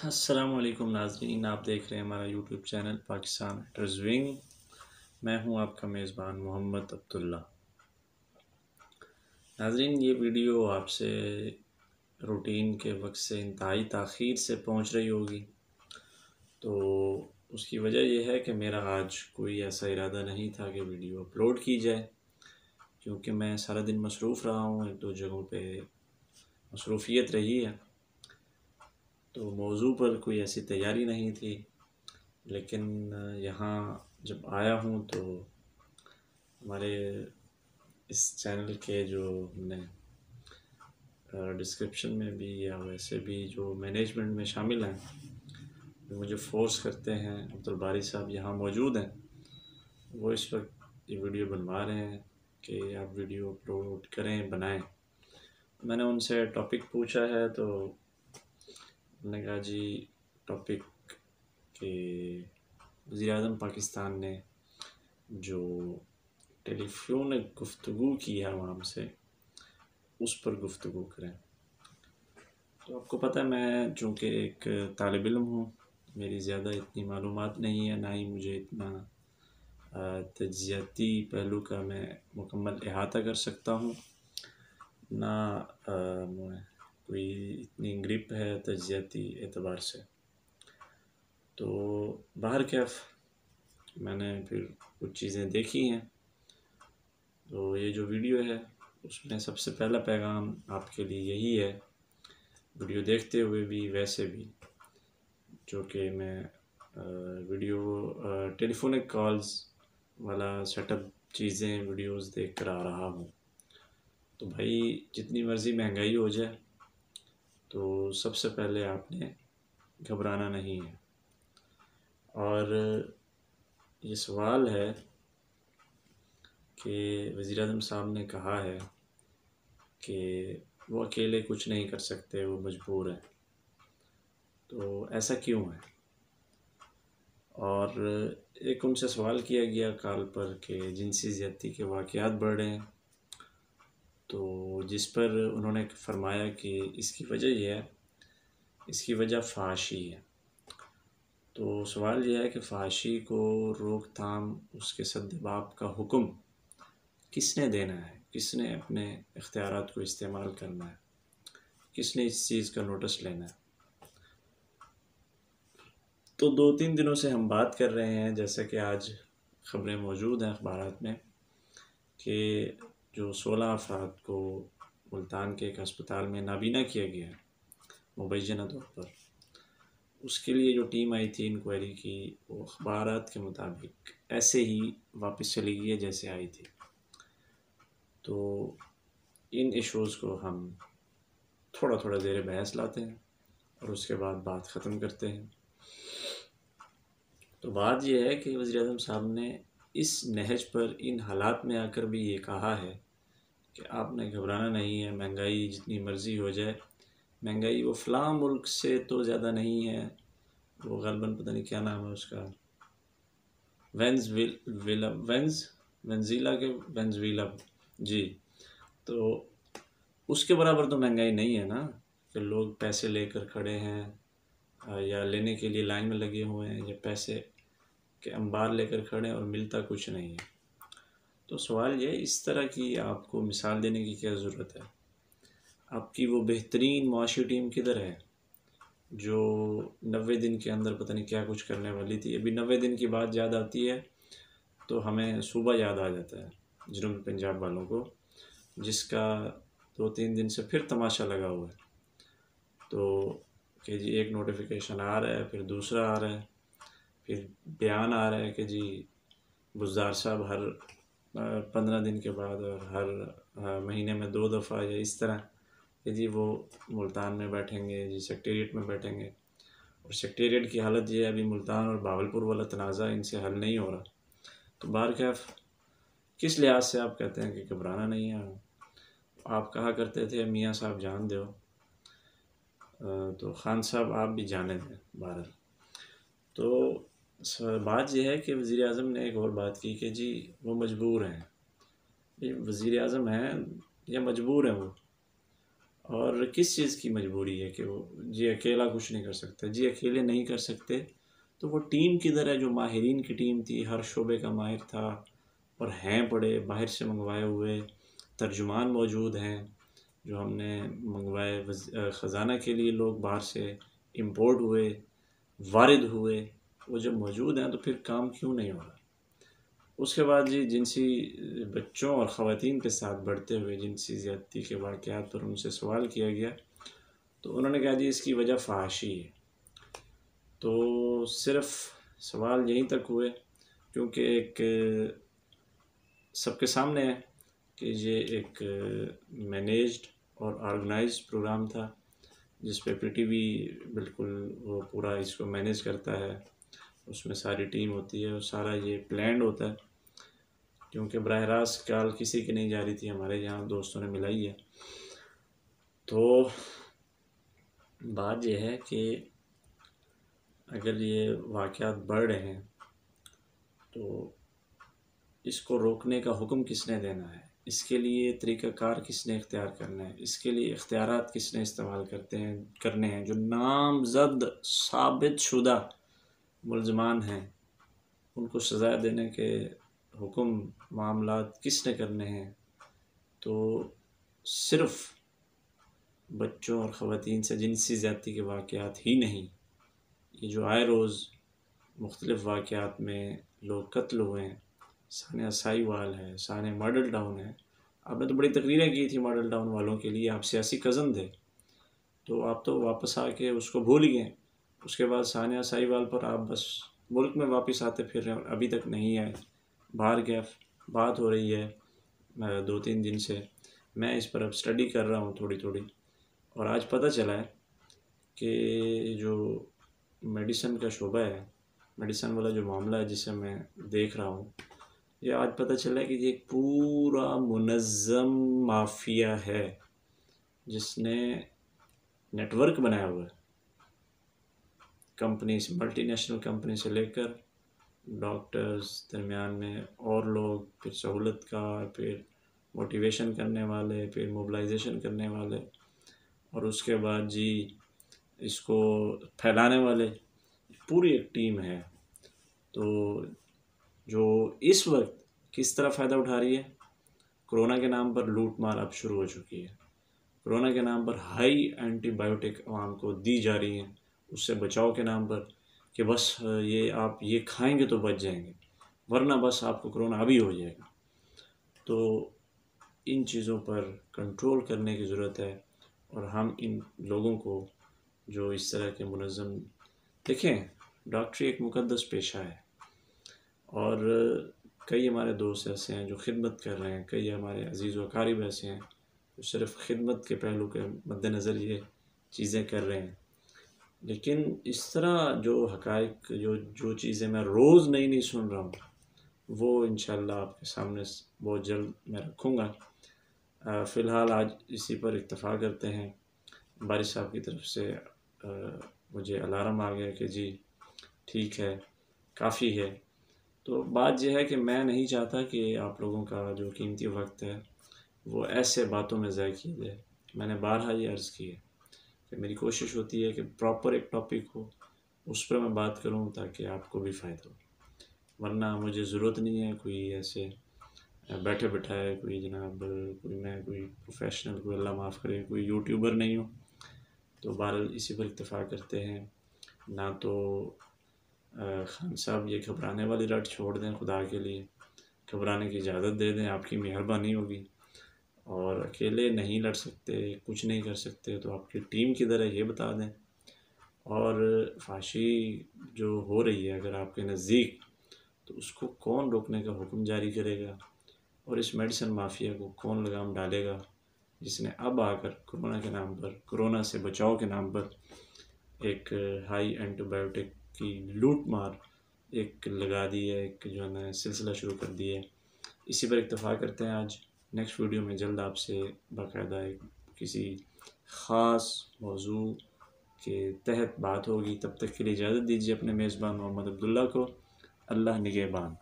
السلام علیکم ناظرین، آپ دیکھ رہے ہیں ہمارا YouTube channel Pakistan writers wing. میں ہوں آپ کا میزبان محمد عبداللہ۔ ناظرین، یہ ویڈیو آپ سے روٹین کے وقت سے انتہائی تاخیر سے پہنچ رہی ہوگی، تو اس کی وجہ یہ ہے کہ میرا آج کوئی ایسا ارادہ نہیں تھا کہ ویڈیو اپلوڈ کی جائے، کیونکہ میں سارا دن مصروف رہا ہوں، ایک دو جگہوں پہ مصروفیت رہی ہے، تو موضوع پر کوئی ایسی تیاری نہیں تھی۔ لیکن یہاں جب آیا ہوں تو ہمارے اس چینل کے جو ہم نے ڈسکرپشن میں بھی یا ویسے بھی جو مینجمنٹ میں شامل ہیں، جو مجھے فورس کرتے ہیں، عبدالباری صاحب یہاں موجود ہیں، وہ اس وقت یہ ویڈیو بنوا رہے ہیں کہ آپ ویڈیو اپلوڈ کریں، بنائیں۔ میں نے ان سے ٹاپک پوچھا ہے تو انہوں نے کہا جی ٹاپک کہ وزیراعظم پاکستان نے جو ٹیلی فونک گفتگو کی ہے عوام سے، اس پر گفتگو کریں۔ تو آپ کو پتہ ہے میں چونکہ ایک طالب علم ہوں، میری زیادہ اتنی معلومات نہیں ہے، نہ ہی مجھے اتنا تجزیاتی پہلو کا میں مکمل احاطہ کر سکتا ہوں، نہ کوئی اتنی گرپ ہے تجزیاتی اعتبار سے۔ تو بہرکیف میں نے پھر کچھ چیزیں دیکھی ہیں، تو یہ جو ویڈیو ہے اس میں سب سے پہلا پیغام آپ کے لیے یہی ہے، ویڈیو دیکھتے ہوئے بھی ویسے بھی، جو کہ میں ویڈیو ٹیلی فونک کالز والا سیٹ اپ چیزیں ویڈیوز دیکھ کر آ رہا ہوں۔ تو بھائی جتنی مرضی مہنگائی ہو جائے تو سب سے پہلے آپ نے گھبرانا نہیں ہے، اور یہ سوال ہے کہ وزیراعظم صاحب نے کہا ہے کہ وہ اکیلے کچھ نہیں کر سکتے، وہ مجبور ہیں، تو ایسا کیوں ہے؟ اور ایک ان سے سوال کیا گیا کال پر کہ جنسی زیادتی کے واقعات بڑھ رہے ہیں، تو جس پر انہوں نے فرمایا کہ اس کی وجہ یہ ہے، اس کی وجہ فحاشی ہے۔ تو سوال یہ ہے کہ فحاشی کو روک تھام، اس کے سدباب کا حکم کس نے دینا ہے؟ کس نے اپنے اختیارات کو استعمال کرنا ہے؟ کس نے اس چیز کا نوٹس لینا ہے؟ تو 2-3 دنوں سے ہم بات کر رہے ہیں، جیسا کہ آج خبریں موجود ہیں اخبارات میں، کہ جو 16 افراد کو ملتان کے ایک ہسپتال میں نابینا کیا گیا ہے مبینہ طور پر، اس کے لیے جو ٹیم آئی تھی انکوائری کی، وہ اخبارات کے مطابق ایسے ہی واپس چلی گئی ہے جیسے آئی تھی۔ تو ان ایشوز کو ہم تھوڑا تھوڑا زیر بحث لاتے ہیں اور اس کے بعد بات ختم کرتے ہیں۔ تو بات یہ ہے کہ وزیراعظم صاحب نے اس نہج پر ان حالات میں آ کر بھی یہ کہا ہے کہ آپ نے گھبرانا نہیں ہے، مہنگائی جتنی مرضی ہو جائے، مہنگائی وہ فلاں ملک سے تو زیادہ نہیں ہے، وہ غالباً پتہ نہیں کیا نام ہے اس کا، وینزویلا جی، تو اس کے برابر تو مہنگائی نہیں ہے نا، کہ لوگ پیسے لے کر کھڑے ہیں یا لینے کے لیے لائن میں لگے ہوئے ہیں، یا پیسے کے انبار لے کر کھڑے ہیں اور ملتا کچھ نہیں ہے۔ تو سوال یہ، اس طرح کی آپ کو مثال دینے کی کیا ضرورت ہے؟ آپ کی وہ بہترین معاشی ٹیم کدھر ہے جو 90 دن کے اندر پتہ نہیں کیا کچھ کرنے والی تھی؟ ابھی 90 دن کی بات یاد آتی ہے تو ہمیں صوبہ یاد آ جاتا ہے جنوبی پنجاب والوں کو، جس کا 2-3 دن سے پھر تماشا لگا ہوا ہے، تو کہ جی ایک نوٹیفیکیشن آ رہا ہے، پھر دوسرا آ رہا ہے، پھر بیان آ رہا ہے کہ جی بزدار صاحب ہر 15 دن کے بعد اور ہر مہینے میں 2 دفعہ یا اس طرح کہ جی وہ ملتان میں بیٹھیں گے، جی سیکٹریٹ میں بیٹھیں گے، اور سیکٹریٹ کی حالت یہ ہے ابھی ملتان اور بہاولپور والا تنازع ان سے حل نہیں ہو رہا۔ تو بہرکیف کس لحاظ سے آپ کہتے ہیں کہ گھبرانا نہیں ہے؟ آپ کہا کرتے تھے میاں صاحب جان دو، تو خان صاحب آپ بھی جانے دیں بہرحال۔ تو بات یہ ہے کہ وزیر اعظم نے ایک اور بات کی کہ جی وہ مجبور ہیں۔ وزیر اعظم ہیں یا مجبور ہیں وہ؟ اور کس چیز کی مجبوری ہے کہ وہ جی اکیلا کچھ نہیں کر سکتا؟ جی اکیلے نہیں کر سکتے تو وہ ٹیم کی طرح جو ماہرین کی ٹیم تھی، ہر شعبے کا ماہر تھا اور ہیں بڑے باہر سے منگوائے ہوئے ترجمان موجود ہیں جو ہم نے منگوائے، خزانہ کے لیے لوگ باہر سے امپورٹ ہوئے، وارد ہوئے، وہ جب موجود ہیں تو پھر کام کیوں نہیں ہو رہا؟ اس کے بعد جی جنسی بچوں اور خواتین کے ساتھ بڑھتے ہوئے جنسی زیادتی کے واقعات پر ان سے سوال کیا گیا تو انہوں نے کہا جی اس کی وجہ فحاشی ہے۔ تو صرف سوال یہیں تک ہوئے کیونکہ ایک سب کے سامنے ہے کہ یہ ایک مینیجڈ اور آرگنائزڈ پروگرام تھا جس پہ پی ٹی وی بالکل وہ پورا اس کو مینیج کرتا ہے، اس میں ساری ٹیم ہوتی ہے اور سارا یہ پلانڈ ہوتا ہے، کیونکہ براہ راست کال کسی کی نہیں جا رہی تھی، ہمارے یہاں دوستوں نے ملائی ہے۔ تو بات یہ ہے کہ اگر یہ واقعات بڑھ رہے ہیں تو اس کو روکنے کا حکم کس نے دینا ہے؟ اس کے لیے طریقہ کار کس نے اختیار کرنا ہے؟ اس کے لیے اختیارات کس نے استعمال کرنے ہیں؟ جو نامزد ثابت شدہ ملزمان ہیں ان کو سزا دینے کے حکم معاملات کس نے کرنے ہیں؟ تو صرف بچوں اور خواتین سے جنسی زیادتی کے واقعات ہی نہیں، یہ جو آئے روز مختلف واقعات میں لوگ قتل ہوئے ہیں، ثانیہ ساہیوال ہے، ثانیہ ماڈل ٹاؤن ہے، آپ نے تو بڑی تقریریں کی تھی ماڈل ٹاؤن والوں کے لیے، آپ سیاسی کزن تھے تو آپ تو واپس آ کے اس کو بھول گئے۔ اس کے بعد ثانیہ ساہیوال پر آپ بس ملک میں واپس آتے پھر رہے ہیں، ابھی تک نہیں آئے، باہر گیا، بات ہو رہی ہے 2-3 دن سے، میں اس پر اب اسٹڈی کر رہا ہوں تھوڑی تھوڑی، اور آج پتہ چلا ہے کہ جو میڈیسن کا شعبہ ہے، میڈیسن والا جو معاملہ ہے جسے میں دیکھ رہا ہوں، یہ آج پتہ چلا ہے کہ یہ ایک پورا منظم مافیا ہے جس نے نیٹ ورک بنایا ہوا ہے، کمپنی سے، ملٹی نیشنل کمپنی سے لے کر ڈاکٹرز، درمیان میں اور لوگ، پھر سہولت کار، پھر موٹیویشن کرنے والے، پھر موبلائزیشن کرنے والے، اور اس کے بعد جی اس کو پھیلانے والے، پوری ایک ٹیم ہے۔ تو جو اس وقت کس طرح فائدہ اٹھا رہی ہے؟ کرونا کے نام پر لوٹ مار اب شروع ہو چکی ہے، کرونا کے نام پر ہائی اینٹی بائیوٹک عوام کو دی جا رہی ہیں اس سے بچاؤ کے نام پر کہ بس آپ یہ کھائیں گے تو بچ جائیں گے، ورنہ بس آپ کو کرونا ابھی ہو جائے گا۔ تو ان چیزوں پر کنٹرول کرنے کی ضرورت ہے، اور ہم ان لوگوں کو جو اس طرح کے منظم، دیکھیں ڈاکٹری ایک مقدس پیشہ ہے، اور کئی ہمارے دوست ایسے ہیں جو خدمت کر رہے ہیں، کئی ہمارے عزیز و اقارب ایسے ہیں جو صرف خدمت کے پہلو کے مد نظر یہ چیزیں کر رہے ہیں، لیکن اس طرح جو حقائق، جو چیزیں میں روز نئی نئی سن رہا ہوں وہ انشاءاللہ آپ کے سامنے بہت جلد میں رکھوں گا۔ فی الحال آج اسی پر اکتفا کرتے ہیں۔ بارش صاحب کی طرف سے مجھے الارم آ گیا کہ جی ٹھیک ہے، کافی ہے۔ تو بات یہ ہے کہ میں نہیں چاہتا کہ آپ لوگوں کا جو قیمتی وقت ہے وہ ایسے باتوں میں ضائع کیا جائے۔ میں نے بارہا یہ عرض کی ہے کہ میری کوشش ہوتی ہے کہ پراپر ایک ٹاپک ہو، اس پر میں بات کروں تاکہ آپ کو بھی فائدہ ہو، ورنہ مجھے ضرورت نہیں ہے کوئی ایسے بیٹھے بٹھائے کوئی جناب، میں کوئی پروفیشنل، کوئی اللہ معاف کرے کوئی یوٹیوبر نہیں ہوں۔ تو بہرحال اسی پر اکتفا کرتے ہیں۔ نہ تو خان صاحب یہ گھبرانے والی رٹ چھوڑ دیں، خدا کے لیے گھبرانے کی اجازت دے دیں، آپ کی مہربانی ہوگی، اور اکیلے نہیں لڑ سکتے، کچھ نہیں کر سکتے تو آپ کی ٹیم کی طرح یہ بتا دیں، اور فحاشی جو ہو رہی ہے اگر آپ کے نزدیک، تو اس کو کون روکنے کا حکم جاری کرے گا، اور اس میڈیسن مافیا کو کون لگام ڈالے گا جس نے اب آ کر کرونا کے نام پر، کرونا سے بچاؤ کے نام پر ایک ہائی اینٹی بائیوٹک کی لوٹ مار ایک لگا دی ہے، ایک جو ہے نا سلسلہ شروع کر دی ہے۔ اسی پر اکتفا کرتے ہیں آج۔ نیکسٹ ویڈیو میں جلد آپ سے باقاعدہ کسی خاص موضوع کے تحت بات ہوگی۔ تب تک کے لیے اجازت دیجیے اپنے میزبان محمد عبداللہ کو۔ اللہ نگہبان۔